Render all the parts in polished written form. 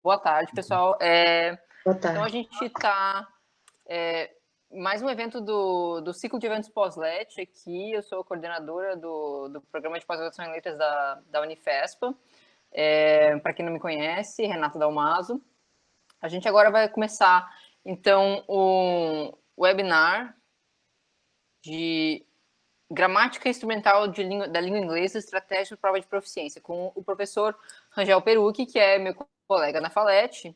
Boa tarde, pessoal. Boa Então, a tarde. gente está mais um evento do ciclo de eventos pós-LET aqui. Eu sou a coordenadora do programa de pós-graduação em letras da Unifespa. Para quem não me conhece, Renata Dalmaso. A gente agora vai começar, então, um webinar de gramática instrumental da língua inglesa, estratégia de prova de proficiência, com o professor Rangel Perucchi, que é meu colega na FALET.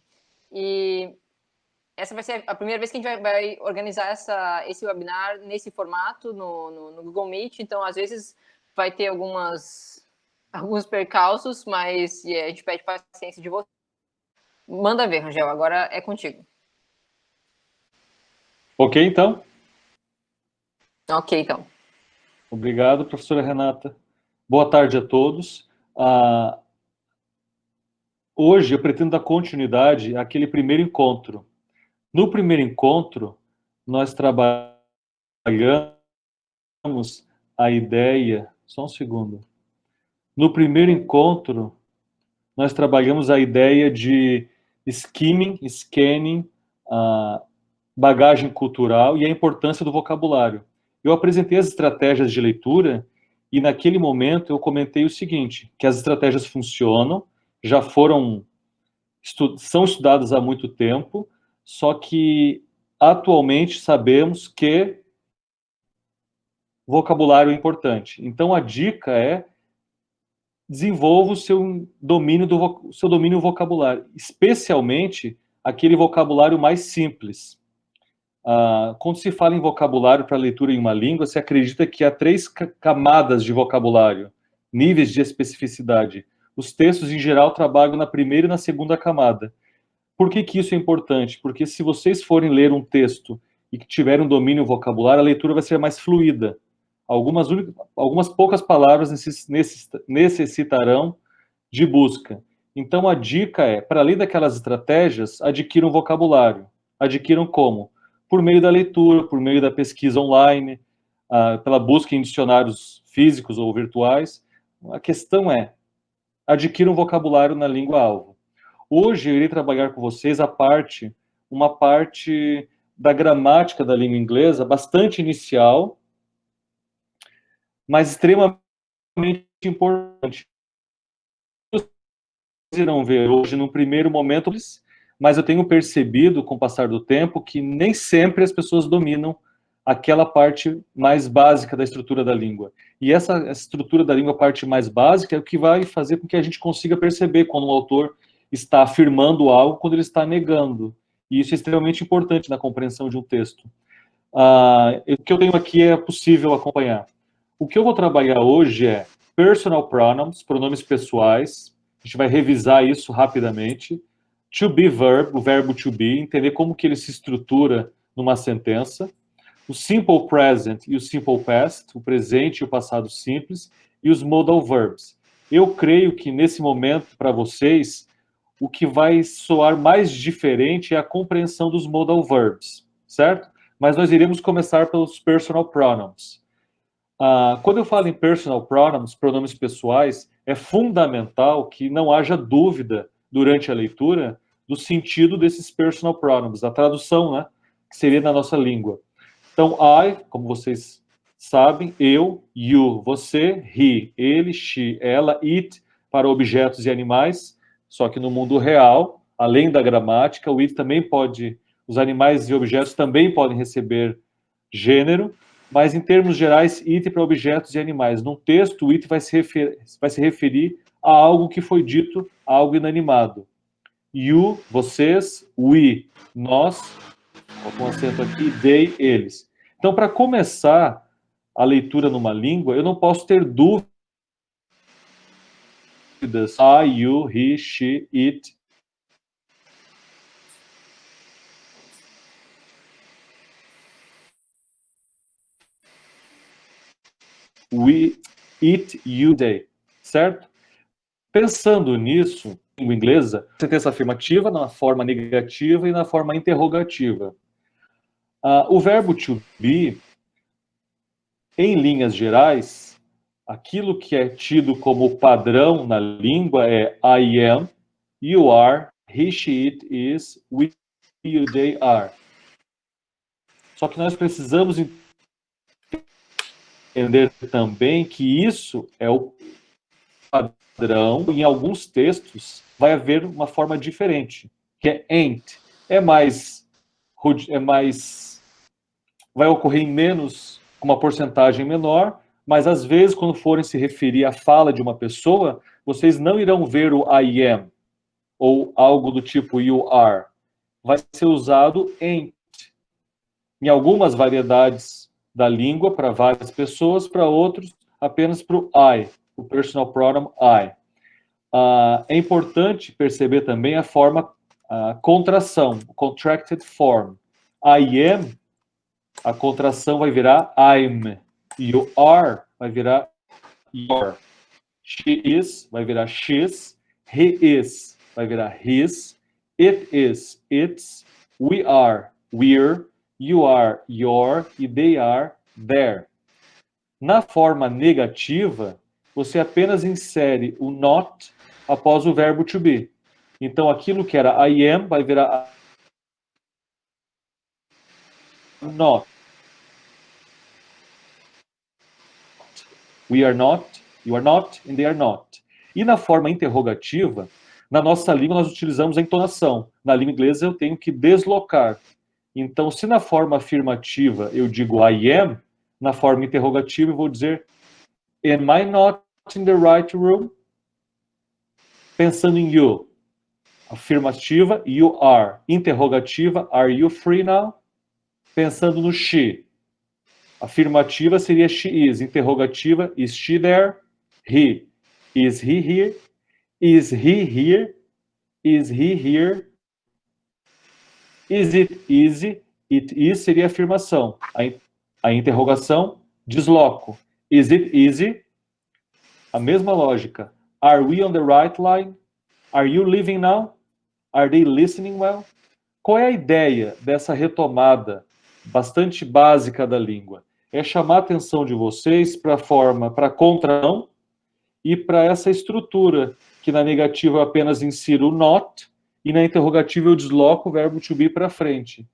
E essa vai ser a primeira vez que a gente vai organizar esse webinar nesse formato, no Google Meet. Então, às vezes, vai ter alguns percalços, mas a gente pede paciência de você. Manda ver, Rangel, agora é contigo. Ok, então? Ok, então. Obrigado, professora Renata. Boa tarde a todos. Hoje eu pretendo dar continuidade àquele primeiro encontro. No primeiro encontro, nós trabalhamos a ideia... Só um segundo. No primeiro encontro, nós trabalhamos a ideia de skimming, scanning, bagagem cultural e a importância do vocabulário. Eu apresentei as estratégias de leitura e naquele momento eu comentei o seguinte, que as estratégias funcionam, já são estudadas há muito tempo, só que atualmente sabemos que vocabulário é importante. Então a dica é desenvolva o seu domínio vocabulário, especialmente aquele vocabulário mais simples. Quando se fala em vocabulário para leitura em uma língua, se acredita que há 3 camadas de vocabulário, níveis de especificidade. Os textos, em geral, trabalham na primeira e na segunda camada. Por que isso é importante? Porque se vocês forem ler um texto e que tiverem um domínio vocabulário, a leitura vai ser mais fluida. Algumas poucas palavras necessitarão de busca. Então, a dica é, para além daquelas estratégias, adquiram vocabulário. Adquiram como? Por meio da leitura, por meio da pesquisa online, pela busca em dicionários físicos ou virtuais. A questão é, adquiram vocabulário na língua-alvo. Hoje eu irei trabalhar com vocês uma parte da gramática da língua inglesa, bastante inicial, mas extremamente importante. Vocês irão ver hoje, no primeiro momento, mas eu tenho percebido, com o passar do tempo, que nem sempre as pessoas dominam aquela parte mais básica da estrutura da língua. E essa estrutura da língua, a parte mais básica, é o que vai fazer com que a gente consiga perceber quando um autor está afirmando algo, quando ele está negando. E isso é extremamente importante na compreensão de um texto. O que eu tenho aqui é possível acompanhar. O que eu vou trabalhar hoje é personal pronouns, pronomes pessoais. A gente vai revisar isso rapidamente. To be verb, o verbo to be, entender como que ele se estrutura numa sentença. O simple present e o simple past, o presente e o passado simples, e os modal verbs. Eu creio que nesse momento, para vocês, o que vai soar mais diferente é a compreensão dos modal verbs, certo? Mas nós iremos começar pelos personal pronouns. Quando eu falo em personal pronouns, pronomes pessoais, é fundamental que não haja dúvida durante a leitura do sentido desses personal pronouns, a tradução, né, que seria na nossa língua. Então, I, como vocês sabem, eu, you, você, he, ele, she, ela, it, para objetos e animais, só que no mundo real, além da gramática, o it também pode, os animais e objetos também podem receber gênero, mas em termos gerais, it para objetos e animais. Num texto, o it vai se referir a algo que foi dito, a algo inanimado. You, vocês, we, nós, com acento aqui, they, eles. Então, para começar a leitura numa língua, eu não posso ter dúvidas. I, you, he, she, it. We, it, you, they. Certo? Pensando nisso, língua inglesa, sentença afirmativa na forma negativa e na forma interrogativa. O verbo to be, em linhas gerais, aquilo que é tido como padrão na língua é I am, you are, he, she, it, is, we, you, they, are. Só que nós precisamos entender também que isso é o padrão. Em alguns textos vai haver uma forma diferente, que é ain't. Vai ocorrer em menos, com uma porcentagem menor, mas às vezes, quando forem se referir à fala de uma pessoa, vocês não irão ver o I am, ou algo do tipo you are. Vai ser usado ain't. Em algumas variedades da língua, para várias pessoas, para outros, apenas para o I, o personal pronoun I. É importante perceber também a forma contração, contracted form. I am, a contração vai virar I'm. You are vai virar your. She is vai virar she's. He is vai virar his. It is its. We are we're. You are your. E they are their. Na forma negativa, você apenas insere o not após o verbo to be. Então, aquilo que era I am vai virar not. We are not, you are not, and they are not. E na forma interrogativa, na nossa língua nós utilizamos a entonação. Na língua inglesa eu tenho que deslocar. Então, se na forma afirmativa eu digo I am, na forma interrogativa eu vou dizer am I not in the right room? Pensando em you. Afirmativa, you are. Interrogativa, are you free now? Pensando no she. Afirmativa seria she is. Interrogativa, is she there? He. Is he here? Is he here? Is he here? Is it easy? It is seria afirmação. A interrogação, desloco. Is it easy? A mesma lógica. Are we on the right line? Are you living now? Are they listening well? Qual é a ideia dessa retomada bastante básica da língua? É chamar a atenção de vocês para a forma, para a contração e para essa estrutura, que na negativa eu apenas insiro o not e na interrogativa eu desloco o verbo to be para frente.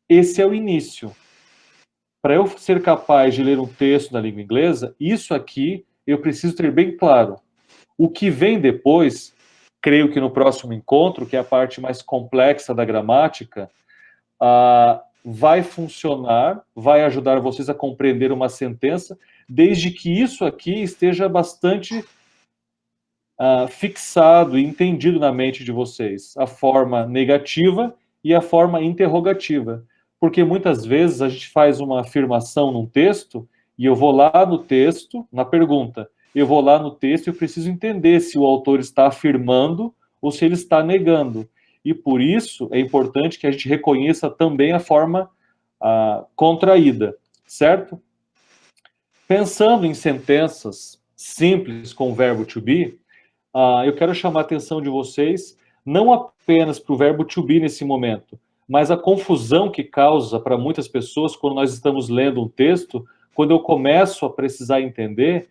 Esse é o início. Para eu ser capaz de ler um texto na língua inglesa, isso aqui eu preciso ter bem claro. O que vem depois, creio que no próximo encontro, que é a parte mais complexa da gramática, vai funcionar, vai ajudar vocês a compreender uma sentença, desde que isso aqui esteja bastante fixado e entendido na mente de vocês. A forma negativa e a forma interrogativa. Porque muitas vezes a gente faz uma afirmação num texto e eu vou lá no texto, na pergunta, eu vou lá no texto e eu preciso entender se o autor está afirmando ou se ele está negando. E por isso é importante que a gente reconheça também a forma contraída, certo? Pensando em sentenças simples com o verbo to be, eu quero chamar a atenção de vocês não apenas para o verbo to be nesse momento, mas a confusão que causa para muitas pessoas quando nós estamos lendo um texto, quando eu começo a precisar entender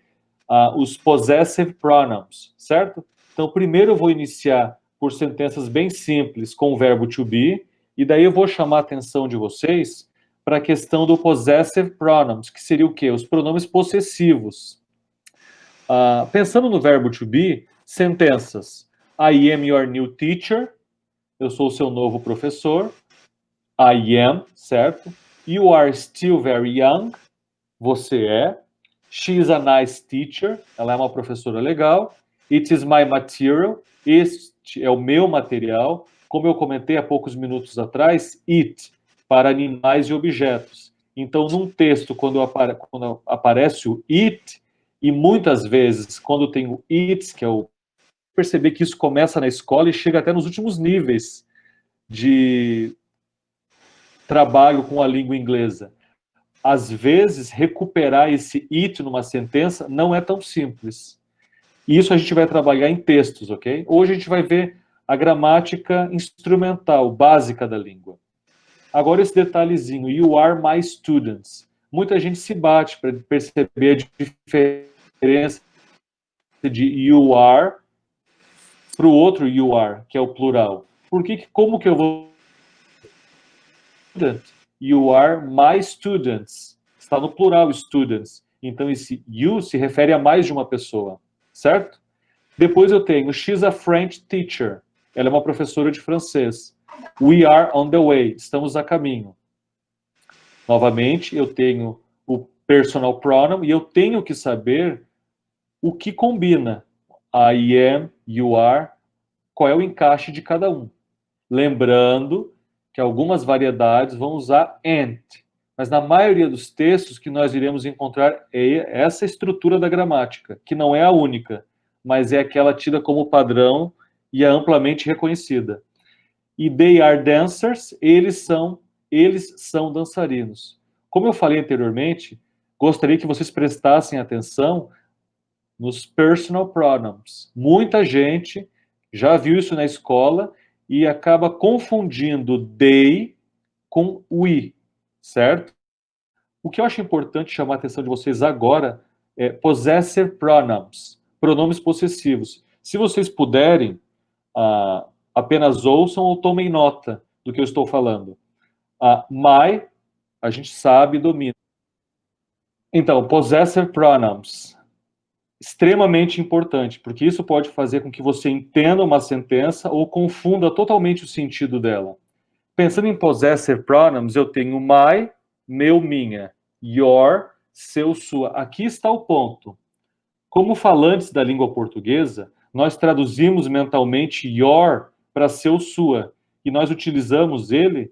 os possessive pronouns, certo? Então, primeiro eu vou iniciar por sentenças bem simples com o verbo to be, e daí eu vou chamar a atenção de vocês para a questão do possessive pronouns, que seria o quê? Os pronomes possessivos. Pensando no verbo to be, sentenças. I am your new teacher. Eu sou o seu novo professor. I am, certo? You are still very young. Você é. She is a nice teacher. Ela é uma professora legal. It is my material. Este é o meu material. Como eu comentei há poucos minutos atrás, it, para animais e objetos. Então, num texto, quando aparece o it, e muitas vezes, quando tem o its, que é o... Perceber que isso começa na escola e chega até nos últimos níveis de trabalho com a língua inglesa. Às vezes, recuperar esse it numa sentença não é tão simples. Isso a gente vai trabalhar em textos, ok? Hoje a gente vai ver a gramática instrumental, básica da língua. Agora esse detalhezinho, you are my students. Muita gente se bate para perceber a diferença de you are para o outro you are, que é o plural. Como que eu vou... Student, you are my students. Está no plural, students. Então, esse you se refere a mais de uma pessoa, certo? Depois eu tenho, she's a French teacher. Ela é uma professora de francês. We are on the way. Estamos a caminho. Novamente, eu tenho o personal pronoun e eu tenho que saber o que combina. I am, you are, qual é o encaixe de cada um. Lembrando que algumas variedades vão usar and, mas na maioria dos textos que nós iremos encontrar é essa estrutura da gramática, que não é a única, mas é aquela tida como padrão e é amplamente reconhecida. E they are dancers, eles são dançarinos. Como eu falei anteriormente, gostaria que vocês prestassem atenção nos personal pronouns. Muita gente já viu isso na escola e acaba confundindo they com we, certo? O que eu acho importante chamar a atenção de vocês agora é possessive pronouns, pronomes possessivos. Se vocês puderem, apenas ouçam ou tomem nota do que eu estou falando. My, a gente sabe e domina. Então, possessive pronouns, extremamente importante, porque isso pode fazer com que você entenda uma sentença ou confunda totalmente o sentido dela. Pensando em possessive pronouns, eu tenho my, meu, minha, your, seu, sua. Aqui está o ponto. Como falantes da língua portuguesa, nós traduzimos mentalmente your para seu, sua, e nós utilizamos ele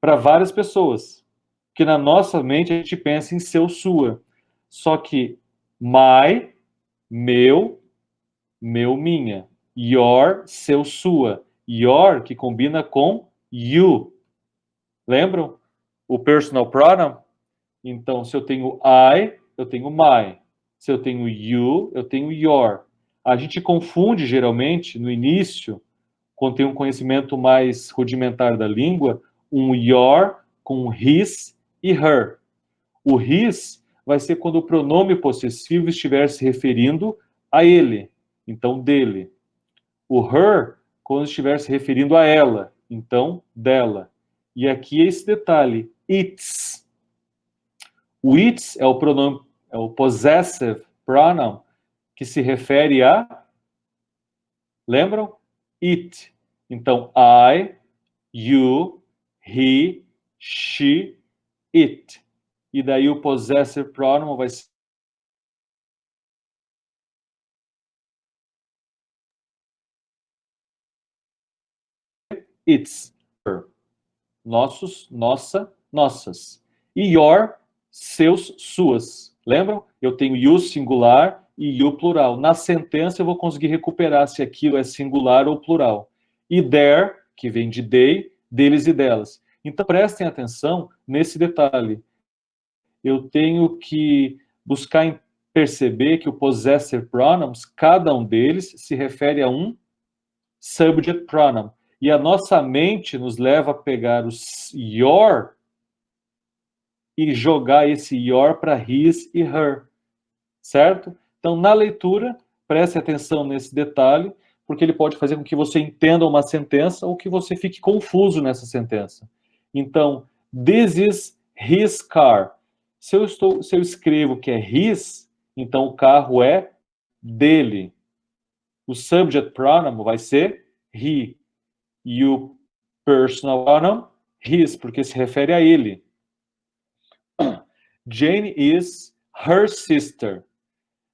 para várias pessoas, que na nossa mente a gente pensa em seu, sua. Só que my, meu, minha. Your, seu, sua. Your, que combina com you. Lembram? O personal pronoun? Então, se eu tenho I, eu tenho my. Se eu tenho you, eu tenho your. A gente confunde, geralmente, no início, quando tem um conhecimento mais rudimentar da língua, um your com his e her. O his vai ser quando o pronome possessivo estiver se referindo a ele, então dele. O her, quando estiver se referindo a ela, então dela. E aqui é esse detalhe, its. O its é o pronome, é o possessive pronoun que se refere a, lembram? It. Então, I, you, he, she, it. E daí o possessive pronoun vai ser its. Nossos, nossa, nossas. E your, seus, suas. Lembram? Eu tenho you singular e you plural. Na sentença eu vou conseguir recuperar se aquilo é singular ou plural. E their, que vem de they, deles e delas. Então prestem atenção nesse detalhe. Eu tenho que buscar perceber que o possessive pronouns, cada um deles se refere a um subject pronoun. E a nossa mente nos leva a pegar o your e jogar esse your para his e her, certo? Então, na leitura, preste atenção nesse detalhe, porque ele pode fazer com que você entenda uma sentença ou que você fique confuso nessa sentença. Então, this is his car. Se eu escrevo que é his, então o carro é dele. O subject pronoun vai ser he. E o personal pronoun, his, porque se refere a ele. Jane is her sister.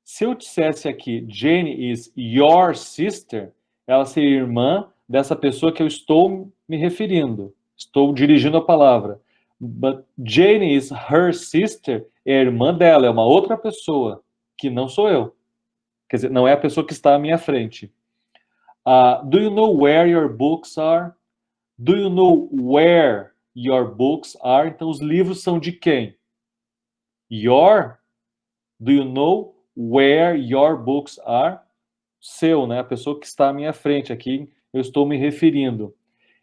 Se eu dissesse aqui, Jane is your sister, ela seria irmã dessa pessoa que eu estou me referindo. Estou dirigindo a palavra. But Jane is her sister é a irmã dela, é uma outra pessoa, que não sou eu. Quer dizer, não é a pessoa que está à minha frente. Do you know where your books are? Do you know where your books are? Então, os livros são de quem? Your? Do you know where your books are? Seu, né? A pessoa que está à minha frente. Aqui eu estou me referindo.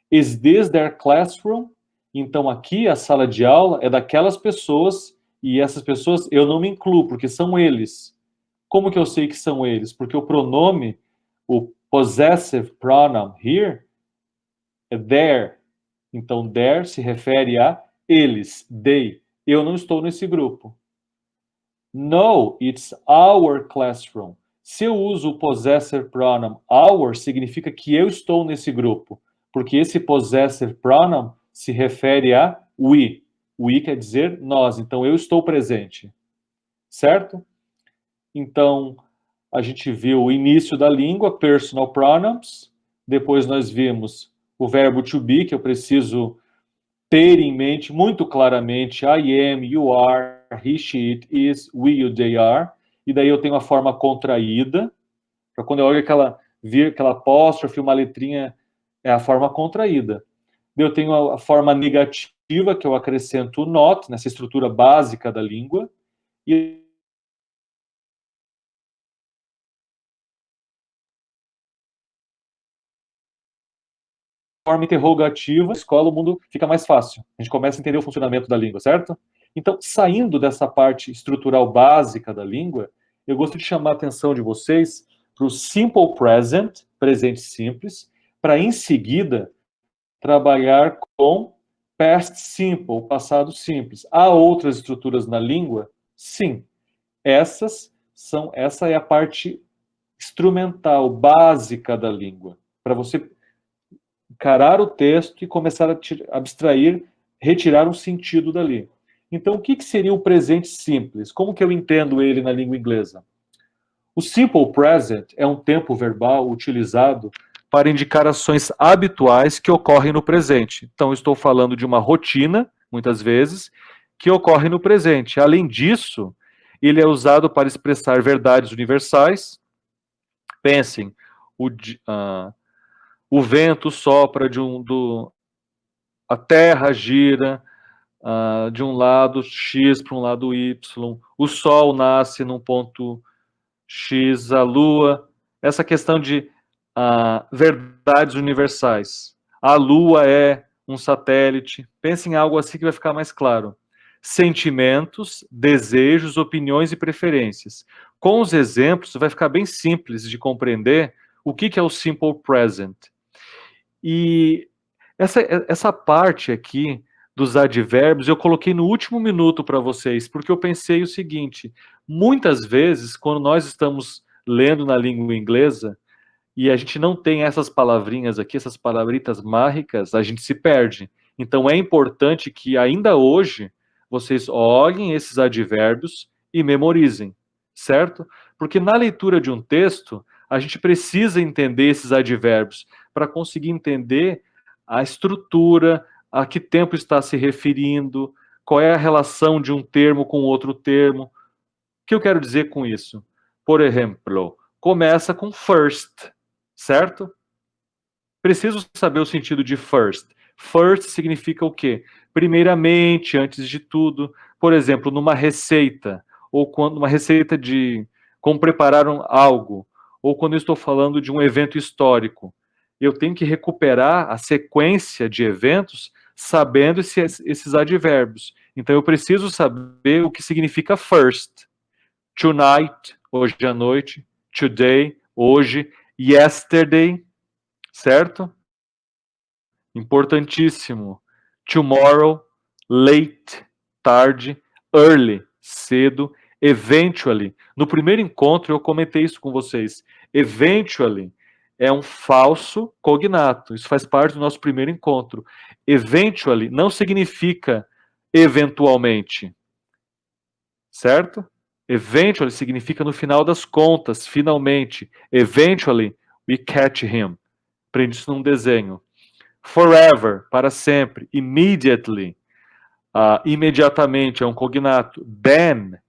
Is this their classroom? Então, aqui a sala de aula é daquelas pessoas e essas pessoas eu não me incluo, porque são eles. Como que eu sei que são eles? Porque o pronome, o possessive pronoun here é their. Então, their se refere a eles, they. Eu não estou nesse grupo. No, it's our classroom. Se eu uso o possessive pronoun our, significa que eu estou nesse grupo, porque esse possessive pronoun se refere a we. We quer dizer nós, então eu estou presente. Certo? Então, a gente viu o início da língua, personal pronouns, depois nós vimos o verbo to be, que eu preciso ter em mente muito claramente, I am, you are, he, she, it is, we, you, they are, e daí eu tenho a forma contraída, para quando eu olho vir aquela apóstrofe, uma letrinha, é a forma contraída. Eu tenho a forma negativa, que eu acrescento o not, nessa estrutura básica da língua, e forma interrogativa, na escola o mundo fica mais fácil. A gente começa a entender o funcionamento da língua, certo? Então, saindo dessa parte estrutural básica da língua, eu gostaria de chamar a atenção de vocês para o simple present, presente simples, para em seguida trabalhar com past simple, passado simples. Há outras estruturas na língua? Sim. Essa é a parte instrumental, básica da língua, para você encarar o texto e começar a abstrair, retirar um sentido dali. Então, o que seria o presente simples? Como que eu entendo ele na língua inglesa? O simple present é um tempo verbal utilizado para indicar ações habituais que ocorrem no presente. Então, estou falando de uma rotina, muitas vezes, que ocorre no presente. Além disso, ele é usado para expressar verdades universais. Pensem, o vento sopra a terra gira de um lado X para um lado Y, o sol nasce num ponto X, a lua, essa questão de verdades universais. A lua é um satélite. Pense em algo assim que vai ficar mais claro. Sentimentos, desejos, opiniões e preferências. Com os exemplos, vai ficar bem simples de compreender o que é o simple present. E essa parte aqui dos advérbios eu coloquei no último minuto para vocês, porque eu pensei o seguinte: muitas vezes, quando nós estamos lendo na língua inglesa e a gente não tem essas palavrinhas aqui, essas palavritas mágicas, a gente se perde. Então é importante que ainda hoje vocês olhem esses advérbios e memorizem, certo? Porque na leitura de um texto, a gente precisa entender esses advérbios para conseguir entender a estrutura, a que tempo está se referindo, qual é a relação de um termo com outro termo. O que eu quero dizer com isso? Por exemplo, começa com first, certo? Preciso saber o sentido de first. First significa o quê? Primeiramente, antes de tudo. Por exemplo, numa receita, ou quando uma receita de como preparar algo, ou quando eu estou falando de um evento histórico. Eu tenho que recuperar a sequência de eventos sabendo esses advérbios. Então, eu preciso saber o que significa first. Tonight, hoje à noite. Today, hoje. Yesterday, certo? Importantíssimo. Tomorrow, late, tarde. Early, cedo. Eventually. No primeiro encontro, eu comentei isso com vocês. Eventually é um falso cognato. Isso faz parte do nosso primeiro encontro. Eventually não significa eventualmente. Certo? Eventually significa no final das contas, finalmente. Eventually we catch him. Aprendi isso num desenho. Forever, para sempre. Immediately, imediatamente, é um cognato. Then,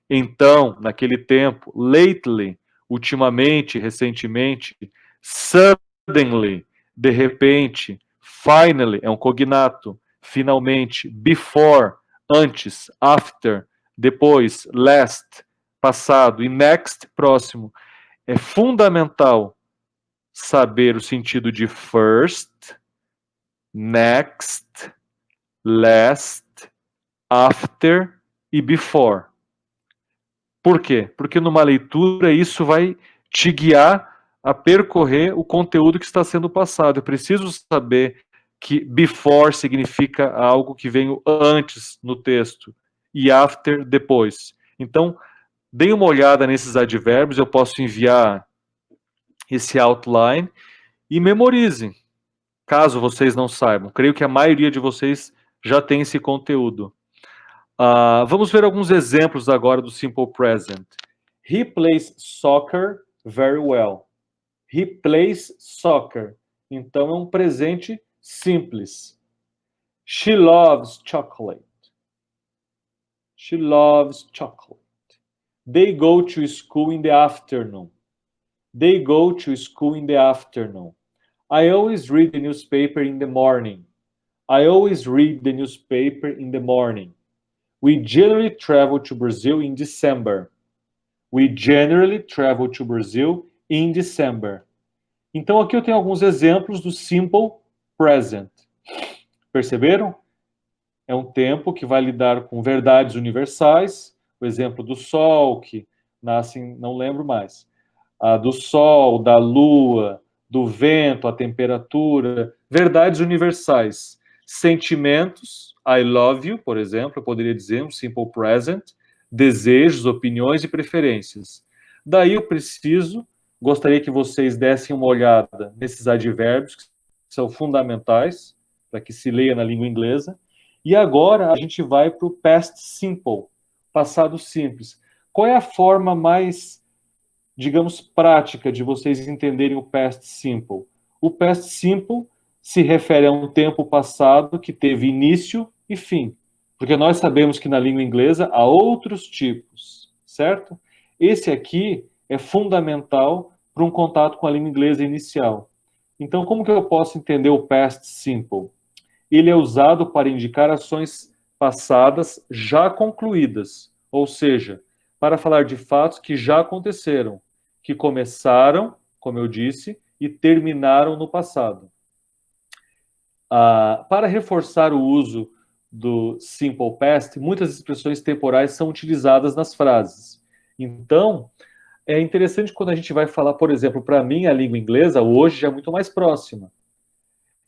então, naquele tempo. Lately, ultimamente, recentemente. Suddenly, de repente. Finally, é um cognato. Finalmente. Before, antes. After, depois. Last, passado. E next, próximo. É fundamental saber o sentido de first, next, last, after e before. Por quê? Porque numa leitura isso vai te guiar a percorrer o conteúdo que está sendo passado. Eu preciso saber que before significa algo que vem antes no texto e after depois. Então, deem uma olhada nesses advérbios, eu posso enviar esse outline e memorizem, caso vocês não saibam. Creio que a maioria de vocês já tem esse conteúdo. Vamos ver alguns exemplos agora do Simple Present. He plays soccer very well. He plays soccer. Então, é um presente simples. She loves chocolate. She loves chocolate. They go to school in the afternoon. They go to school in the afternoon. I always read the newspaper in the morning. I always read the newspaper in the morning. We generally travel to Brazil in December. We generally travel to Brazil in December. Então, aqui eu tenho alguns exemplos do Simple Present. Perceberam? É um tempo que vai lidar com verdades universais. O exemplo do sol, que nasce, não lembro mais. Do sol, da lua, do vento, a temperatura. Verdades universais. Sentimentos, I love you, por exemplo, eu poderia dizer um Simple Present. Desejos, opiniões e preferências. Daí eu gostaria que vocês dessem uma olhada nesses advérbios, que são fundamentais, para que se leia na língua inglesa. E agora a gente vai para o past simple, passado simples. Qual é a forma mais, digamos, prática de vocês entenderem o past simple? O past simple se refere a um tempo passado que teve início e fim. Porque nós sabemos que na língua inglesa há outros tipos, certo? Esse aqui é fundamental para um contato com a língua inglesa inicial. Então, como que eu posso entender o past simple? Ele é usado para indicar ações passadas já concluídas, ou seja, para falar de fatos que já aconteceram, que começaram, como eu disse, e terminaram no passado. Para reforçar o uso do simple past, muitas expressões temporais são utilizadas nas frases. Então, é interessante quando a gente vai falar, por exemplo, para mim, a língua inglesa hoje já é muito mais próxima.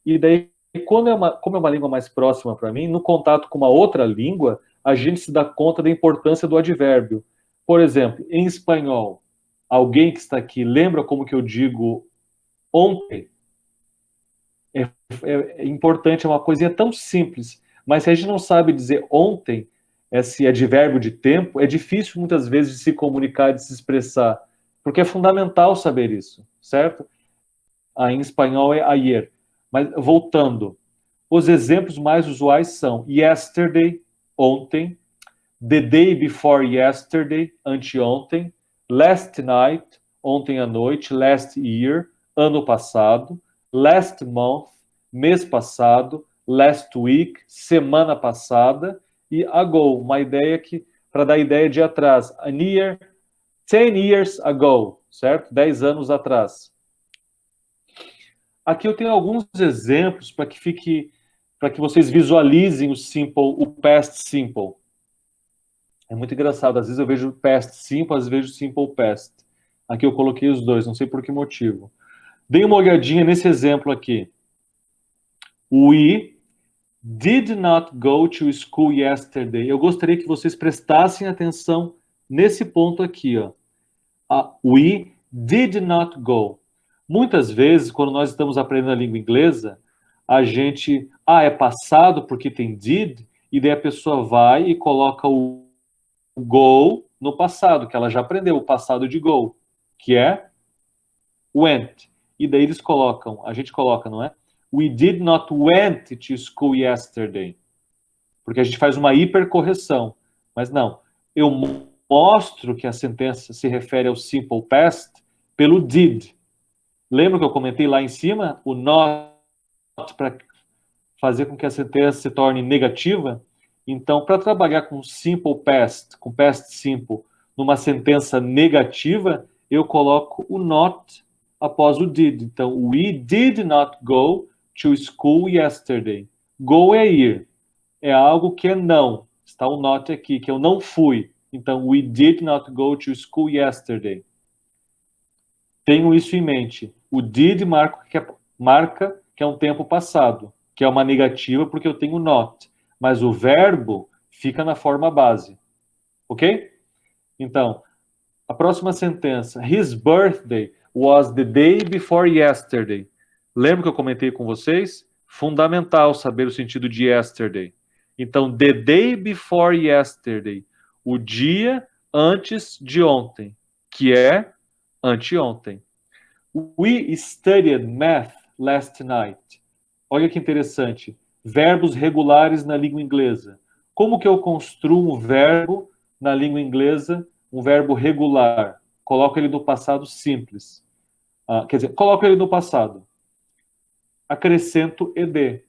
E daí, como é uma língua mais próxima para mim, no contato com uma outra língua, a gente se dá conta da importância do advérbio. Por exemplo, em espanhol, alguém que está aqui lembra como que eu digo ontem? É importante, é uma coisinha tão simples, mas se a gente não sabe dizer ontem, esse advérbio de tempo, é difícil muitas vezes de se comunicar, de se expressar, porque é fundamental saber isso, certo? Em espanhol é ayer. Mas voltando, os exemplos mais usuais são yesterday, ontem, the day before yesterday, anteontem, last night, ontem à noite, last year, ano passado, last month, mês passado, last week, semana passada, e ago, uma ideia que, para dar ideia de atrás, a year, 10 years ago, certo? 10 anos atrás. Aqui eu tenho alguns exemplos para que vocês visualizem o past simple. É muito engraçado, às vezes eu vejo past simple, às vezes simple past. Aqui eu coloquei os dois, não sei por que motivo. Dê uma olhadinha nesse exemplo aqui. We did not go to school yesterday. Eu gostaria que vocês prestassem atenção nesse ponto aqui, ó. We did not go. Muitas vezes, quando nós estamos aprendendo a língua inglesa, a gente, é passado porque tem did, e daí a pessoa vai e coloca o go no passado, que ela já aprendeu o passado de go, que é went. E daí eles colocam, a gente coloca, não é? We did not went to school yesterday. Porque a gente faz uma hipercorreção. Mas não, eu mostro que a sentença se refere ao simple past pelo did. Lembra que eu comentei lá em cima? O not para fazer com que a sentença se torne negativa? Então, para trabalhar com simple past, com past simple, numa sentença negativa, eu coloco o not após o did. Então, we did not go to school yesterday. Go é ir. É algo que é não. Está o not aqui, que eu não fui. Então, we did not go to school yesterday. tenham isso em mente. O did marca que é um tempo passado, que é uma negativa porque eu tenho not. Mas o verbo fica na forma base. Ok? Então, a próxima sentença. His birthday was the day before yesterday. Lembra que eu comentei com vocês? Fundamental saber o sentido de yesterday. Então, the day before yesterday. O dia antes de ontem, que é anteontem. We studied math last night. Olha que interessante. Verbos regulares na língua inglesa. Como que eu construo um verbo na língua inglesa, um verbo regular? Coloco ele no passado simples. Quer dizer, coloco ele no passado. Acrescento ed.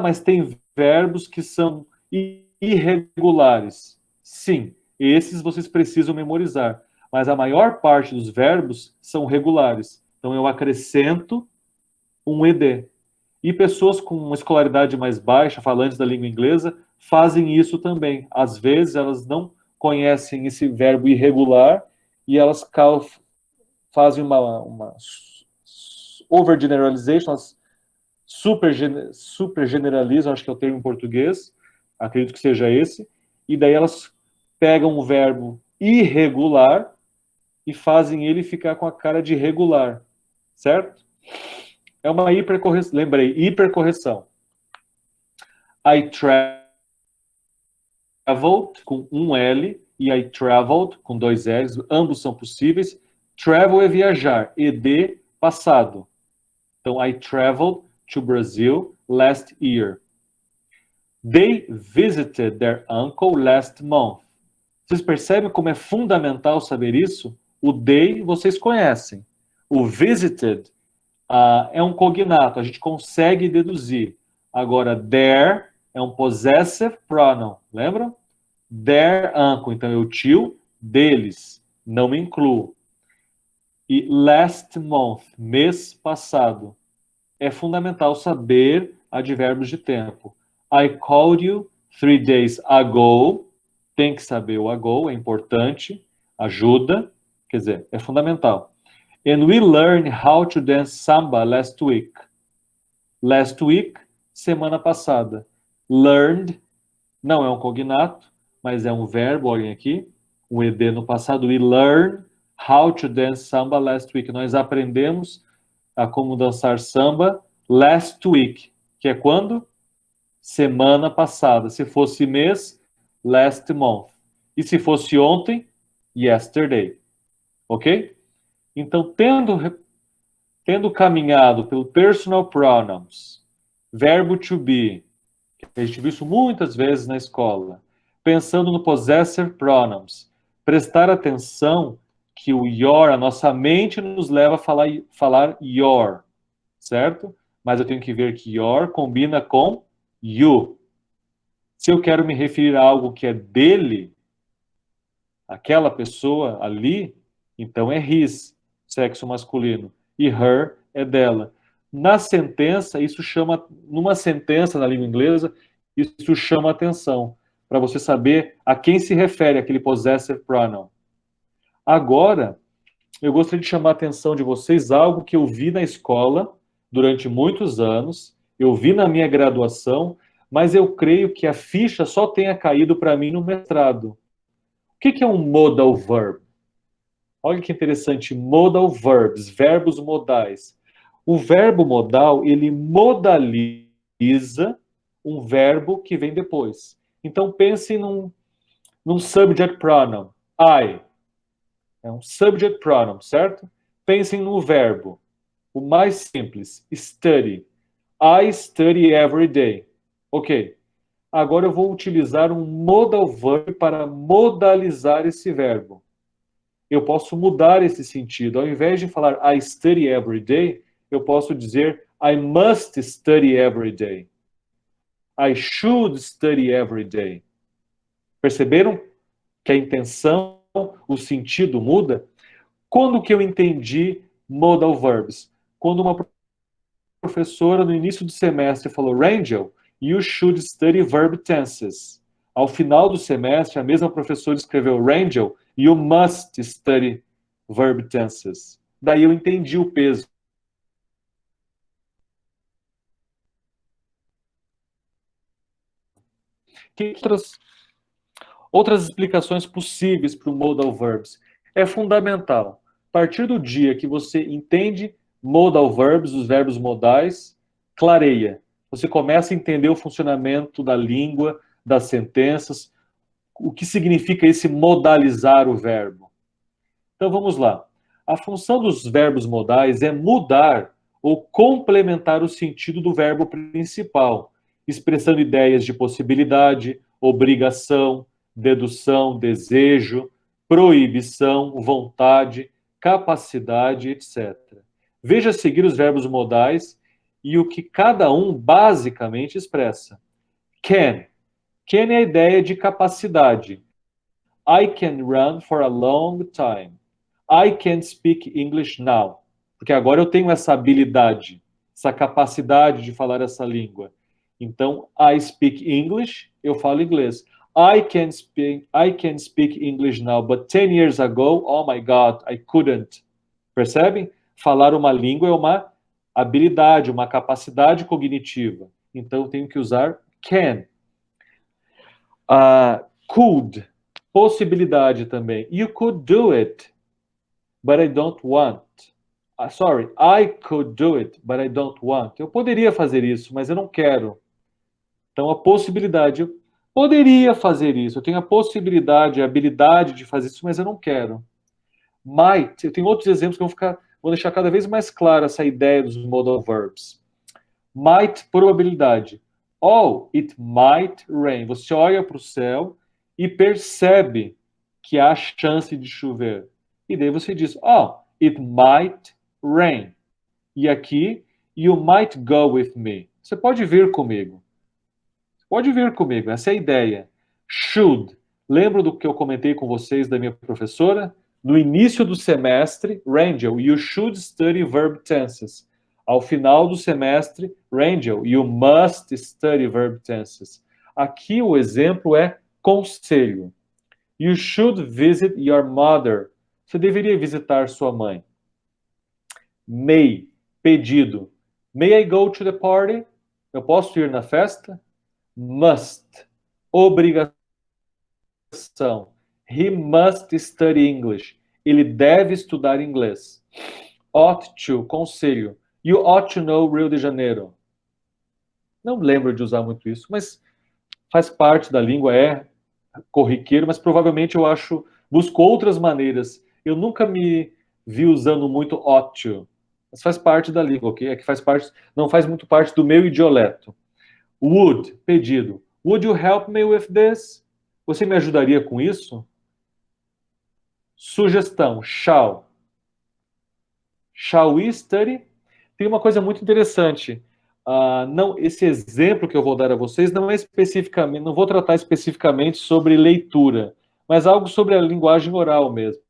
Mas tem verbos que são irregulares. Sim, esses vocês precisam memorizar. Mas a maior parte dos verbos são regulares. Então eu acrescento um ed. E pessoas com uma escolaridade mais baixa, falantes da língua inglesa, fazem isso também. Às vezes elas não conhecem esse verbo irregular e elas fazem uma overgeneralization, elas super generalizam, acho que é o termo em português, acredito que seja esse, e daí elas pegam o verbo irregular e fazem ele ficar com a cara de regular, certo? É uma hipercorreção. Lembrei, hipercorreção. I traveled com um L e I traveled com dois L's. Ambos são possíveis. Travel é viajar. ED, passado. Então, I traveled to Brazil last year. They visited their uncle last month. Vocês percebem como é fundamental saber isso? O they vocês conhecem. O visited é um cognato, a gente consegue deduzir. Agora, their é um possessive pronoun, lembram? Their uncle, então eu tio deles, não me incluo. E last month, mês passado. É fundamental saber advérbios de tempo. I called you 3 days ago. Tem que saber o ago, é importante, ajuda, quer dizer, é fundamental. And we learned how to dance samba last week. Last week, semana passada. Learned, não é um cognato, mas é um verbo, olhem aqui, um ed no passado. We learned how to dance samba last week. Nós aprendemos a como dançar samba last week, que é quando? Semana passada. Se fosse mês, last month. E se fosse ontem, yesterday. Ok? Então, tendo caminhado pelo personal pronouns, verbo to be, que a gente viu isso muitas vezes na escola, pensando no possessive pronouns, prestar atenção que o your, a nossa mente nos leva a falar your, certo? Mas eu tenho que ver que your combina com you. Se eu quero me referir a algo que é dele, aquela pessoa ali, então é his, sexo masculino, e her é dela. Na sentença, numa sentença na língua inglesa, isso chama atenção, para você saber a quem se refere aquele possessive pronoun. Agora, eu gostaria de chamar a atenção de vocês algo que eu vi na escola durante muitos anos, eu vi na minha graduação, mas eu creio que a ficha só tenha caído para mim no mestrado. O que é um modal verb? Olha que interessante, modal verbs, verbos modais. O verbo modal, ele modaliza um verbo que vem depois. Então, pense num subject pronoun. I. É um subject pronoun, certo? Pensem no verbo. O mais simples, study. I study every day. Ok. Agora eu vou utilizar um modal verb para modalizar esse verbo. Eu posso mudar esse sentido. Ao invés de falar I study every day, eu posso dizer I must study every day. I should study every day. Perceberam que a intenção, o sentido muda? Quando que eu entendi modal verbs? Quando uma professora no início do semestre falou, Rangel, you should study verb tenses. Ao final do semestre, a mesma professora escreveu, Rangel, you must study verb tenses. Daí eu entendi o peso. Que outras explicações possíveis para o modal verbs? É fundamental. A partir do dia que você entende modal verbs, os verbos modais, clareia. Você começa a entender o funcionamento da língua, das sentenças, o que significa esse modalizar o verbo. Então vamos lá. A função dos verbos modais é mudar ou complementar o sentido do verbo principal, expressando ideias de possibilidade, obrigação, dedução, desejo, proibição, vontade, capacidade, etc. Veja a seguir os verbos modais e o que cada um basicamente expressa. Can. Can é a ideia de capacidade. I can run for a long time. I can speak English now. Porque agora eu tenho essa habilidade, essa capacidade de falar essa língua. Então, I speak English, eu falo inglês. I can speak English now, but 10 years ago, oh my God, I couldn't. Percebem? Falar uma língua é uma habilidade, uma capacidade cognitiva. Então, eu tenho que usar can. Could, possibilidade também. You could do it, but I don't want. Sorry, I could do it, but I don't want. Eu poderia fazer isso, mas eu não quero. Então, a possibilidade, eu poderia fazer isso, eu tenho a possibilidade, a habilidade de fazer isso, mas eu não quero. Might, eu tenho outros exemplos que vou deixar cada vez mais clara essa ideia dos modal verbs. Might, probabilidade. Oh, it might rain. Você olha para o céu e percebe que há chance de chover. E daí você diz, oh, it might rain. E aqui, you might go with me. Você pode vir comigo. Pode vir comigo, essa é a ideia. Should. Lembra do que eu comentei com vocês da minha professora? No início do semestre, Rangel, you should study verb tenses. Ao final do semestre, Rangel, you must study verb tenses. Aqui o exemplo é conselho. You should visit your mother. Você deveria visitar sua mãe. May, pedido. May I go to the party? Eu posso ir na festa? Must, obrigação. He must study English. Ele deve estudar inglês. Ought to, conselho. You ought to know Rio de Janeiro. Não lembro de usar muito isso, mas faz parte da língua, é corriqueiro, mas provavelmente busco outras maneiras. Eu nunca me vi usando muito ought to, mas faz parte da língua, ok? É que não faz muito parte do meu idioleto. Would, pedido. Would you help me with this? Você me ajudaria com isso? Sugestão, shall. Shall we study? Tem uma coisa muito interessante. Esse exemplo que eu vou dar a vocês não vou tratar especificamente sobre leitura, mas algo sobre a linguagem oral mesmo.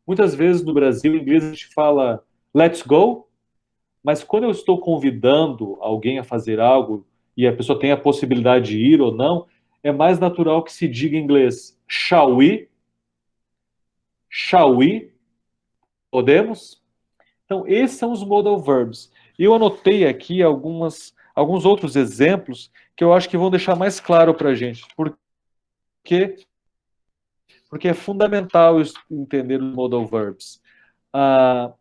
Muitas vezes no Brasil, em inglês, a gente fala let's go, mas quando eu estou convidando alguém a fazer algo e a pessoa tem a possibilidade de ir ou não, é mais natural que se diga em inglês shall we? Shall we? Podemos? Então, esses são os modal verbs. Eu anotei aqui alguns outros exemplos que eu acho que vão deixar mais claro para a gente. Porque é fundamental entender os modal verbs. A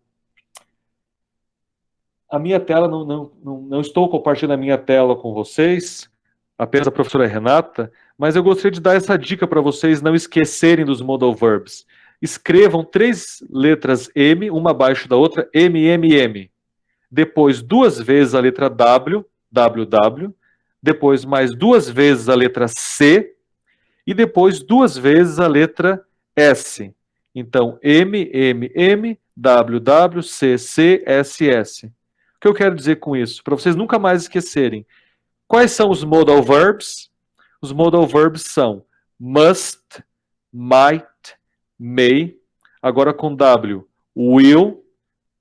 minha tela, não estou compartilhando a minha tela com vocês, apenas a professora Renata, mas eu gostaria de dar essa dica para vocês não esquecerem dos modal verbs. Escrevam 3 letras M, uma abaixo da outra, M, M, M. Depois 2 vezes a letra W, W, W. Depois mais 2 vezes a letra C. E depois 2 vezes a letra S. Então, M, M, M, W, W, C, C, S, S. O que eu quero dizer com isso? Para vocês nunca mais esquecerem. Quais são os modal verbs? Os modal verbs são must, might, may, agora com W, will,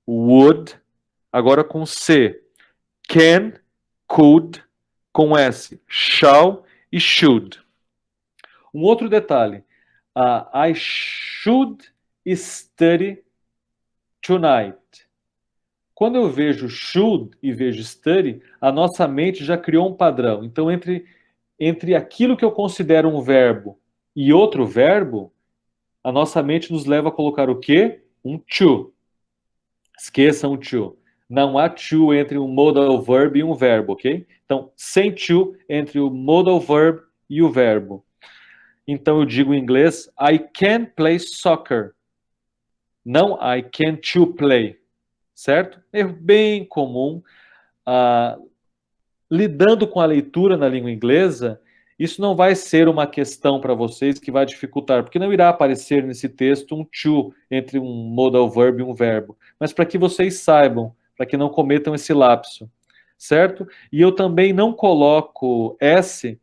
would, agora com C, can, could, com S, shall e should. Um outro detalhe, I should study tonight. Quando eu vejo should e vejo study, a nossa mente já criou um padrão. Então, entre aquilo que eu considero um verbo e outro verbo, a nossa mente nos leva a colocar o quê? Um to. Esqueçam o to. Não há to entre um modal verb e um verbo, ok? Então, sem to entre o modal verb e o verbo. Então, eu digo em inglês, I can play soccer. Não I can to play. Certo? Erro bem comum. Lidando com a leitura na língua inglesa, isso não vai ser uma questão para vocês que vai dificultar, porque não irá aparecer nesse texto um to entre um modal verb e um verbo, mas para que vocês saibam, para que não cometam esse lapso, certo? E eu também não coloco S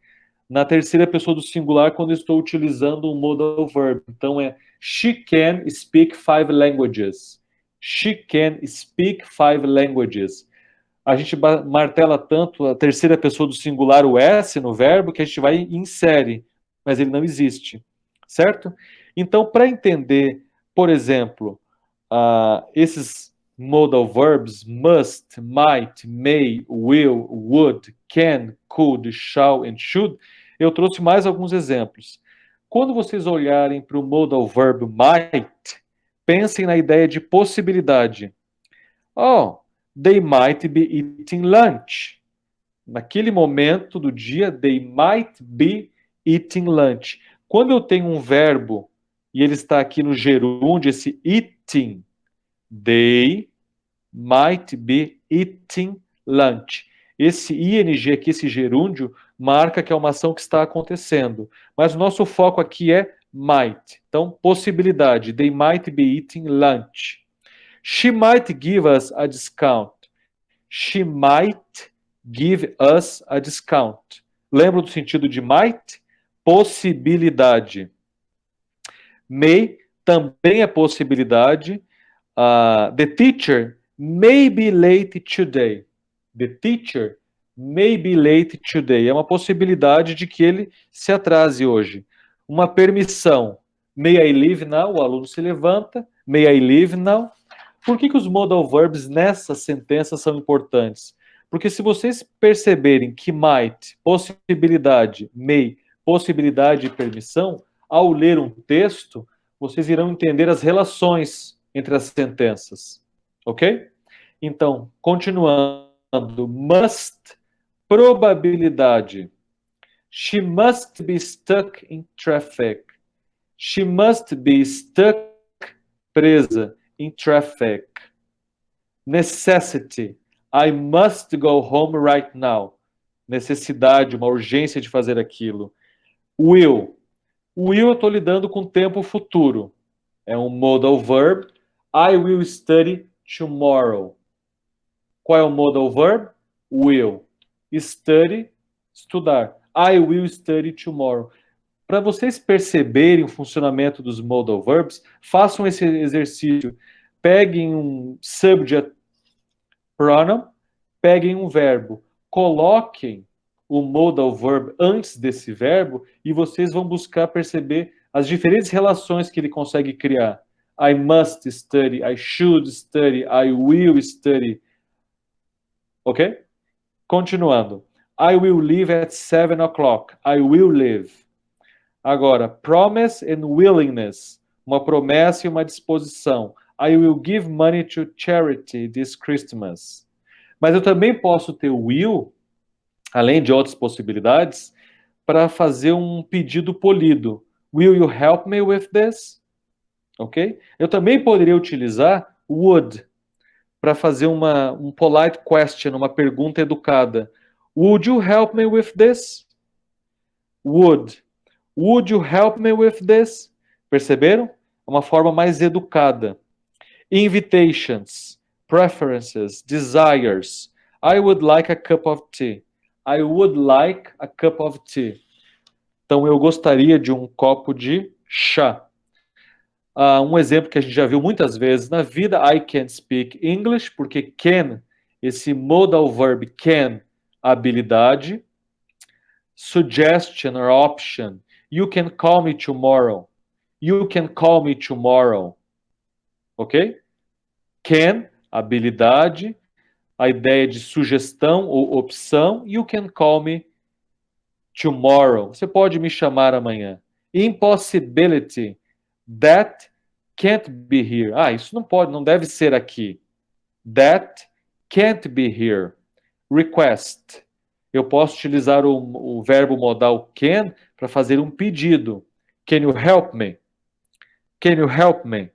na terceira pessoa do singular quando estou utilizando um modal verb. Então é she can speak 5 languages. She can speak 5 languages. A gente martela tanto a terceira pessoa do singular, o S, no verbo, que a gente vai e insere, mas ele não existe, certo? Então, para entender, por exemplo, esses modal verbs, must, might, may, will, would, can, could, shall and should, eu trouxe mais alguns exemplos. Quando vocês olharem para o modal verb might, pensem na ideia de possibilidade. Oh, they might be eating lunch. Naquele momento do dia, they might be eating lunch. Quando eu tenho um verbo e ele está aqui no gerúndio, esse eating, they might be eating lunch. Esse ing aqui, esse gerúndio, marca que é uma ação que está acontecendo. Mas o nosso foco aqui é might. Então, possibilidade. They might be eating lunch. She might give us a discount. She might give us a discount. Lembra do sentido de might? Possibilidade. May também é possibilidade. The teacher may be late today. The teacher may be late today. É uma possibilidade de que ele se atrase hoje. Uma permissão. May I leave now? O aluno se levanta. May I leave now? Por que os modal verbs nessa sentença são importantes? Porque se vocês perceberem que might, possibilidade, may, possibilidade e permissão, ao ler um texto, vocês irão entender as relações entre as sentenças. Ok? Então, continuando. Must, probabilidade. She must be stuck in traffic. She must be stuck, presa, in traffic. Necessity. I must go home right now. Necessidade, uma urgência de fazer aquilo. Will. Will eu estou lidando com tempo futuro. É um modal verb. I will study tomorrow. Qual é o modal verb? Will. Study, estudar. I will study tomorrow. Para vocês perceberem o funcionamento dos modal verbs, façam esse exercício. Peguem um subject pronoun, peguem um verbo, coloquem o modal verb antes desse verbo e vocês vão buscar perceber as diferentes relações que ele consegue criar. I must study, I should study, I will study. Ok? Continuando. I will leave at 7 o'clock. I will leave. Agora, promise and willingness. Uma promessa e uma disposição. I will give money to charity this Christmas. Mas eu também posso ter will, além de outras possibilidades, para fazer um pedido polido. Will you help me with this? Ok? Eu também poderia utilizar would para fazer um polite question, uma pergunta educada. Would you help me with this? Would. Would you help me with this? Perceberam? É uma forma mais educada. Invitations, preferences, desires. I would like a cup of tea. I would like a cup of tea. Então, eu gostaria de um copo de chá. Um exemplo que a gente já viu muitas vezes na vida, I can speak English, porque can, esse modal verb can, habilidade. Suggestion or option. You can call me tomorrow. You can call me tomorrow. Ok? Can, habilidade, a ideia de sugestão ou opção, you can call me tomorrow. Você pode me chamar amanhã. Impossibility, that can't be here. Ah, isso não pode, não deve ser aqui. That can't be here. Request. Eu posso utilizar o verbo modal can para fazer um pedido. Can you help me? Can you help me?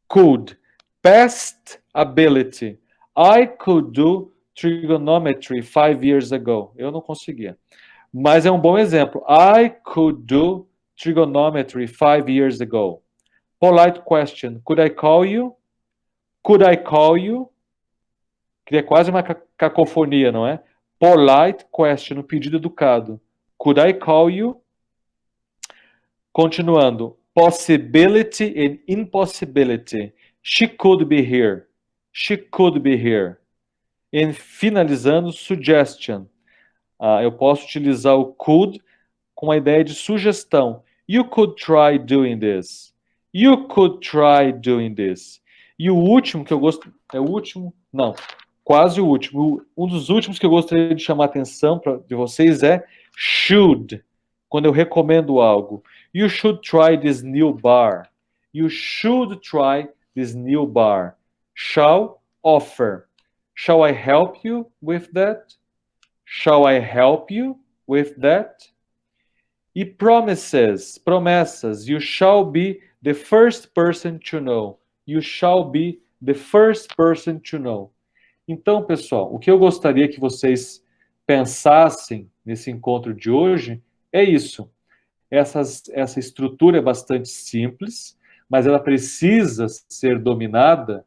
Could. Past ability. I could do trigonometry 5 years ago. Eu não conseguia. Mas é um bom exemplo. I could do trigonometry 5 years ago. Polite question. Could I call you? Could I call you? Cria quase uma cacofonia, não é? Polite question, um pedido educado. Could I call you? Continuando. Possibility and impossibility. She could be here. She could be here. E finalizando, suggestion. Eu posso utilizar o could com a ideia de sugestão. You could try doing this. You could try doing this. E o último que eu gosto... É o último? Não. Quase o último. Um dos últimos que eu gostaria de chamar a atenção de vocês é should. Quando eu recomendo algo. You should try this new bar. You should try this new bar. Shall, offer. Shall I help you with that? Shall I help you with that? E promises, promessas. You shall be the first person to know. You shall be the first person to know. Então, pessoal, o que eu gostaria que vocês pensassem nesse encontro de hoje é isso. Essa estrutura é bastante simples, mas ela precisa ser dominada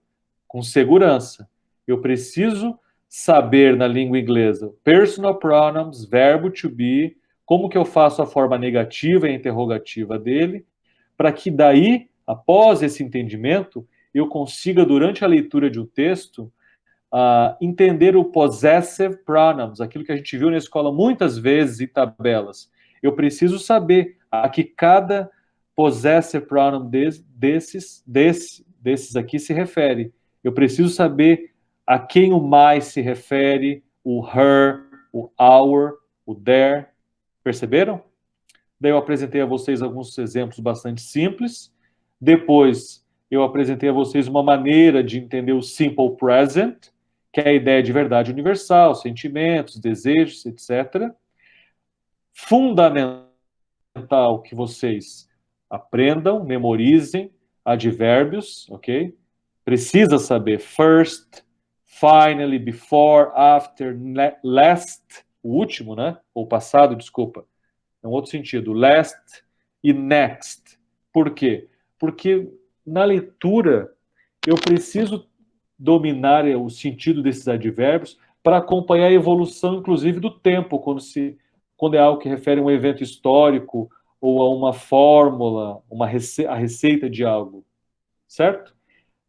com segurança. Eu preciso saber na língua inglesa personal pronouns, verbo to be, como que eu faço a forma negativa e interrogativa dele, para que daí, após esse entendimento, eu consiga, durante a leitura de um texto, entender o possessive pronouns, aquilo que a gente viu na escola muitas vezes em tabelas. Eu preciso saber a que cada possessive pronoun desses aqui se refere. Eu preciso saber a quem o mais se refere, o her, o our, o their. Perceberam? Daí eu apresentei a vocês alguns exemplos bastante simples. Depois eu apresentei a vocês uma maneira de entender o simple present, que é a ideia de verdade universal, sentimentos, desejos, etc. Fundamental que vocês aprendam, memorizem advérbios, ok? Precisa saber first, finally, before, after, last, o último, né? Ou passado, desculpa. É um outro sentido. Last e next. Por quê? Porque na leitura eu preciso dominar o sentido desses advérbios para acompanhar a evolução, inclusive, do tempo, quando é algo que refere a um evento histórico ou a uma fórmula, a receita de algo, certo?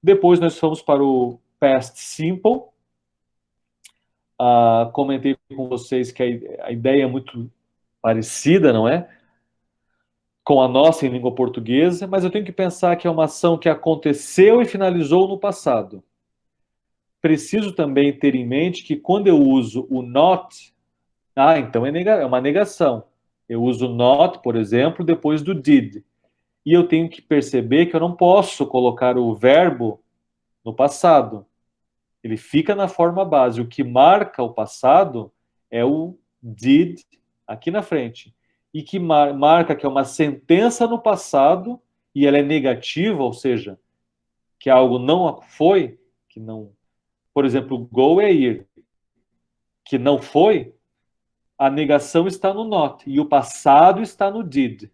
Depois nós fomos para o past simple. Comentei com vocês que a ideia é muito parecida, não é? Com a nossa em língua portuguesa, mas eu tenho que pensar que é uma ação que aconteceu e finalizou no passado. Preciso também ter em mente que quando eu uso o not, então é uma negação. Eu uso not, por exemplo, depois do did. E eu tenho que perceber que eu não posso colocar o verbo no passado. Ele fica na forma base. O que marca o passado é o did aqui na frente. E que marca que é uma sentença no passado e ela é negativa, ou seja, que algo não foi, que não... Por exemplo, go é ir. Que não foi, a negação está no not. E o passado está no did.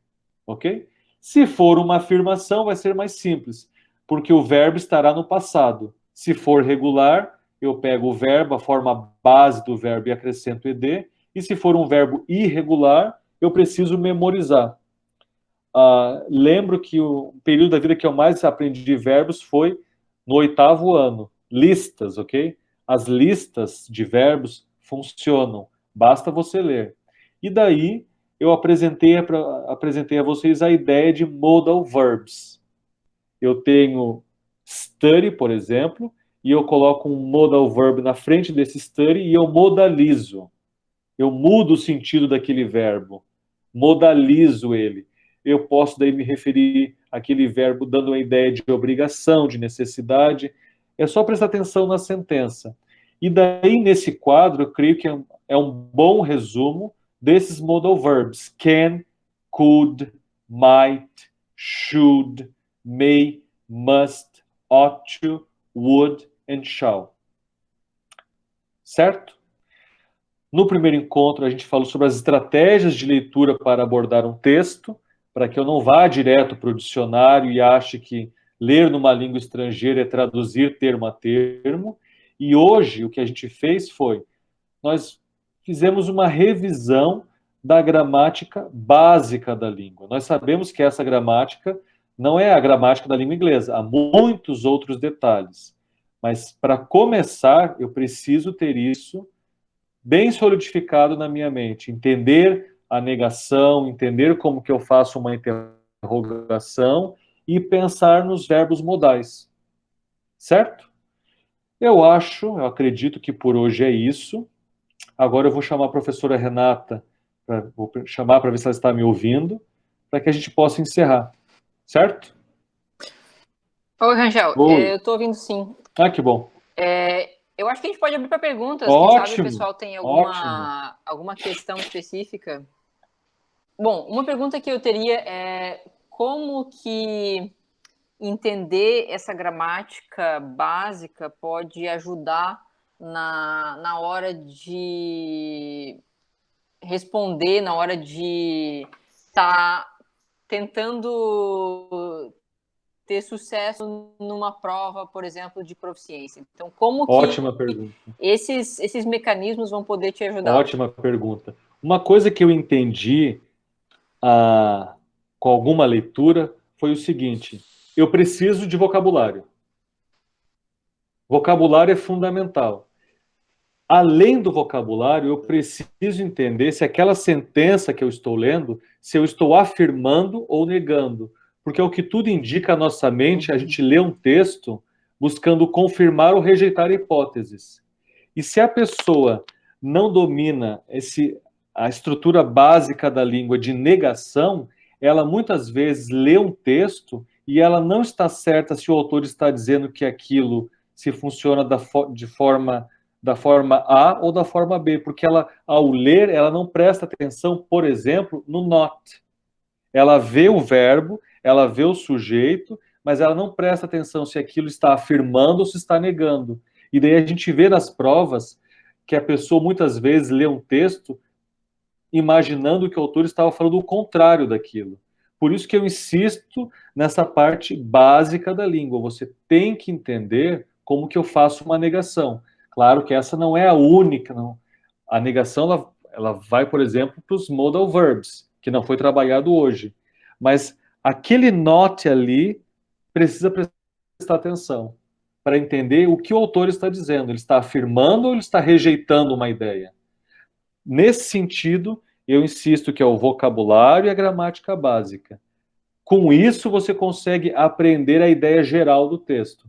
Ok? Se for uma afirmação, vai ser mais simples. Porque o verbo estará no passado. Se for regular, eu pego o verbo, a forma base do verbo e acrescento ed. E se for um verbo irregular, eu preciso memorizar. Lembro que o período da vida que eu mais aprendi de verbos foi no 8º ano. Listas, ok? As listas de verbos funcionam. Basta você ler. E daí, eu apresentei a vocês a ideia de modal verbs. Eu tenho study, por exemplo, e eu coloco um modal verb na frente desse study e eu modalizo. Eu mudo o sentido daquele verbo, modalizo ele. Eu posso daí me referir àquele verbo dando uma ideia de obrigação, de necessidade. É só prestar atenção na sentença. E daí, nesse quadro, eu creio que é um bom resumo desses modal verbs. Can, could, might, should, may, must, ought to, would and shall. Certo? No primeiro encontro, a gente falou sobre as estratégias de leitura para abordar um texto, para que eu não vá direto para o dicionário e ache que ler numa língua estrangeira é traduzir termo a termo. E hoje, o que a gente fez foi, nós fizemos uma revisão da gramática básica da língua. Nós sabemos que essa gramática não é a gramática da língua inglesa, há muitos outros detalhes. Mas, para começar, eu preciso ter isso bem solidificado na minha mente, entender a negação, entender como que eu faço uma interrogação e pensar nos verbos modais. Certo? Eu acredito que por hoje é isso. Agora eu vou chamar a professora Renata, vou chamar para ver se ela está me ouvindo, para que a gente possa encerrar. Certo? Oi, Rangel. Oi. Eu estou ouvindo sim. Ah, que bom. Eu acho que a gente pode abrir para perguntas. Ótimo, quem sabe o pessoal tem alguma questão específica. Bom, uma pergunta que eu teria é como que entender essa gramática básica pode ajudar na hora de responder, na hora de estar tentando ter sucesso numa prova, por exemplo, de proficiência. Então, como que Ótima pergunta. Esses mecanismos vão poder te ajudar? Ótima pergunta. Uma coisa que eu entendi com alguma leitura foi o seguinte: eu preciso de vocabulário. Vocabulário é fundamental. Além do vocabulário, eu preciso entender se aquela sentença que eu estou lendo, se eu estou afirmando ou negando. Porque é o que tudo indica a nossa mente, a gente lê um texto buscando confirmar ou rejeitar hipóteses. E se a pessoa não domina a estrutura básica da língua de negação, ela muitas vezes lê um texto e ela não está certa se o autor está dizendo que aquilo se funciona da forma A ou da forma B, porque ela, ao ler, ela não presta atenção, por exemplo, no not. Ela vê o verbo, ela vê o sujeito, mas ela não presta atenção se aquilo está afirmando ou se está negando. E daí a gente vê nas provas que a pessoa muitas vezes lê um texto imaginando que o autor estava falando o contrário daquilo. Por isso que eu insisto nessa parte básica da língua. Você tem que entender como que eu faço uma negação. Claro que essa não é a única, não. A negação, ela vai, por exemplo, para os modal verbs, que não foi trabalhado hoje. Mas aquele not ali precisa prestar atenção para entender o que o autor está dizendo. Ele está afirmando ou ele está rejeitando uma ideia? Nesse sentido, eu insisto que é o vocabulário e a gramática básica. Com isso, você consegue aprender a ideia geral do texto.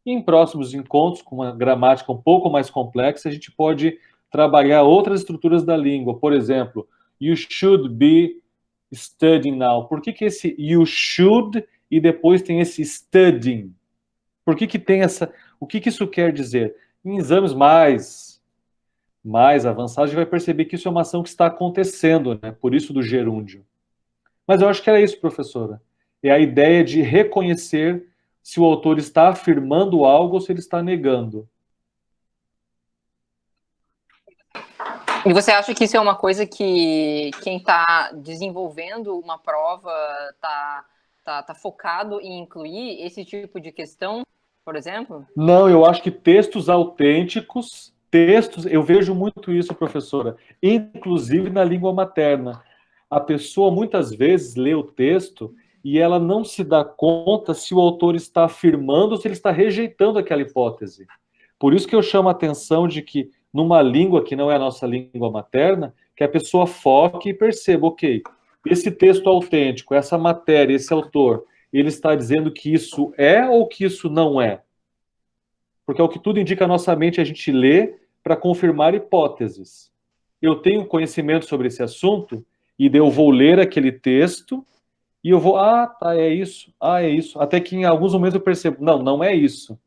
E em próximos encontros, com uma gramática um pouco mais complexa, a gente pode trabalhar outras estruturas da língua. Por exemplo, you should be studying now. Por que esse you should e depois tem esse studying? Por que tem essa... O que isso quer dizer? Em exames mais avançados, a gente vai perceber que isso é uma ação que está acontecendo, né? Por isso do gerúndio. Mas eu acho que era isso, professora. É a ideia de reconhecer se o autor está afirmando algo ou se ele está negando. E você acha que isso é uma coisa que quem está desenvolvendo uma prova está focado em incluir esse tipo de questão, por exemplo? Não, eu acho que textos autênticos, eu vejo muito isso, professora, inclusive na língua materna. A pessoa muitas vezes lê o texto e ela não se dá conta se o autor está afirmando ou se ele está rejeitando aquela hipótese. Por isso que eu chamo a atenção de que, numa língua que não é a nossa língua materna, que a pessoa foque e perceba, ok, esse texto autêntico, essa matéria, esse autor, ele está dizendo que isso é ou que isso não é? Porque é o que tudo indica, a nossa mente a gente lê para confirmar hipóteses. Eu tenho conhecimento sobre esse assunto e daí eu vou ler aquele texto e eu vou, tá, é isso. Até que em alguns momentos eu percebo, não, não é isso.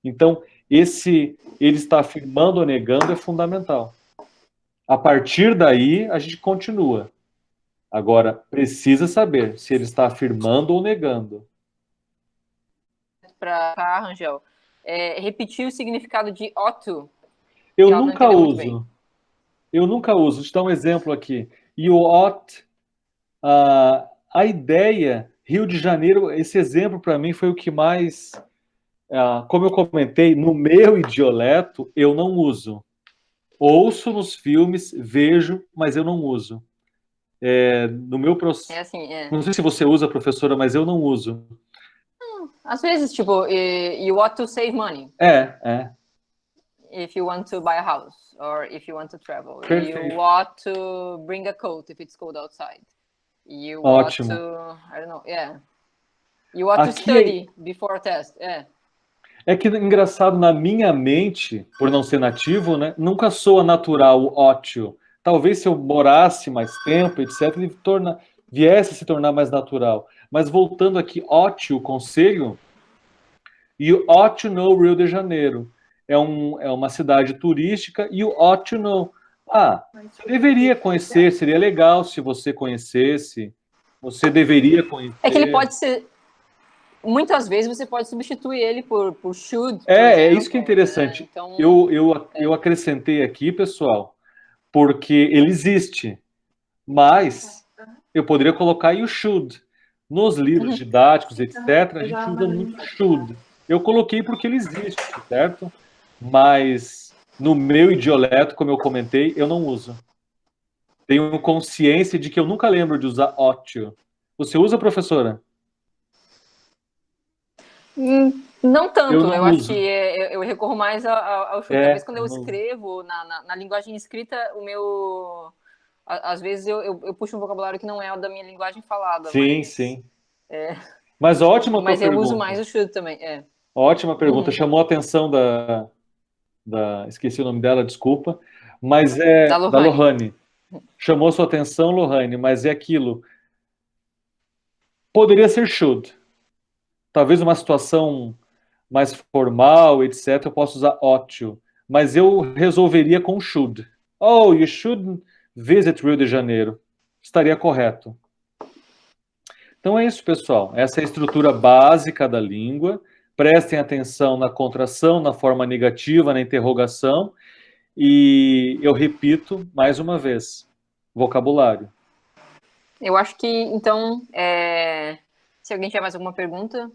Então, ele está afirmando ou negando é fundamental. A partir daí, a gente continua. Agora, precisa saber se ele está afirmando ou negando. Para Rangel, repetir o significado de ought to, Eu que ela não nunca entendeu muito bem. uso. Eu nunca uso. Vou te dar um exemplo aqui. You ought. A ideia, Rio de Janeiro, esse exemplo para mim foi o que mais. Como eu comentei, no meu idioleto, eu não uso. Ouço nos filmes, vejo, mas eu não uso. No meu processo. É assim, Não sei se você usa, professora, mas eu não uso. Às vezes, tipo, you ought to save money É. if you want to buy a house or if you want to travel. Perfeito. You ought to bring a coat if it's cold outside. You ought Ótimo. to, I don't know, yeah. You ought to Aqui study before a test, É que, engraçado, na minha mente, por não ser nativo, né, nunca soa natural o ótio. Talvez se eu morasse mais tempo, etc., ele viesse a se tornar mais natural. Mas voltando aqui, ótio, conselho, you ought to know Rio de Janeiro. É uma cidade turística e you ought to know. Você deveria conhecer, seria legal se você conhecesse. Você deveria conhecer. É que ele pode ser... Muitas vezes você pode substituir ele por should. Por É exemplo, isso que é interessante. Né? Então, eu acrescentei aqui, pessoal, porque ele existe, mas eu poderia colocar you should. Nos livros didáticos, etc., a gente usa muito should. Eu coloquei porque ele existe, certo? Mas no meu idioleto, como eu comentei, eu não uso. Tenho consciência de que eu nunca lembro de usar ought to. Você usa, professora? não tanto, Eu não acho uso. que eu recorro mais ao should. Talvez quando eu escrevo na linguagem escrita, às vezes eu puxo um vocabulário que não é o da minha linguagem falada. Sim, mas, sim. Mas ótima mas tua eu pergunta. uso mais o should também. Ótima pergunta. Chamou a atenção esqueci o nome dela, desculpa. Mas Da da Lohane. Lohane. Chamou sua atenção, Lohane, mas é aquilo. Poderia ser should. Talvez uma situação mais formal, etc., eu posso usar ought to. Mas eu resolveria com should. Oh, you should visit Rio de Janeiro. Estaria correto. Então é isso, pessoal. Essa é a estrutura básica da língua. Prestem atenção na contração, na forma negativa, na interrogação. E eu repito mais uma vez: vocabulário. Eu acho que, então, se alguém tiver mais alguma pergunta,